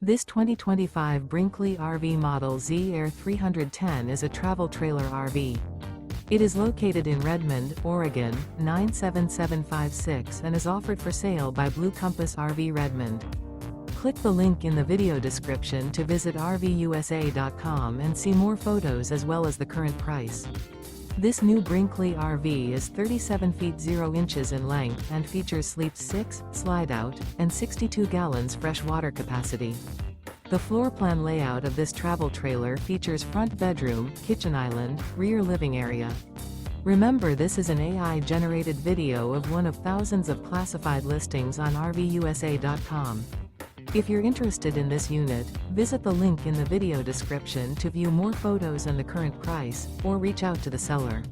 This 2025 Brinkley RV Model Z Air 310 is a travel trailer RV. It is located in Redmond, Oregon, 97756 and is offered for sale by Blue Compass RV Redmond. Click the link in the video description to visit RVUSA.com and see more photos as well as the current price. This new Brinkley RV is 37 feet 0 inches in length and features sleep 6, Slideout, and 62 gallons fresh water capacity. The floor plan layout of this travel trailer features front bedroom, kitchen island, rear living area. Remember, this is an AI-generated video of one of thousands of classified listings on RVUSA.com. If you're interested in this unit, visit the link in the video description to view more photos and the current price, or reach out to the seller.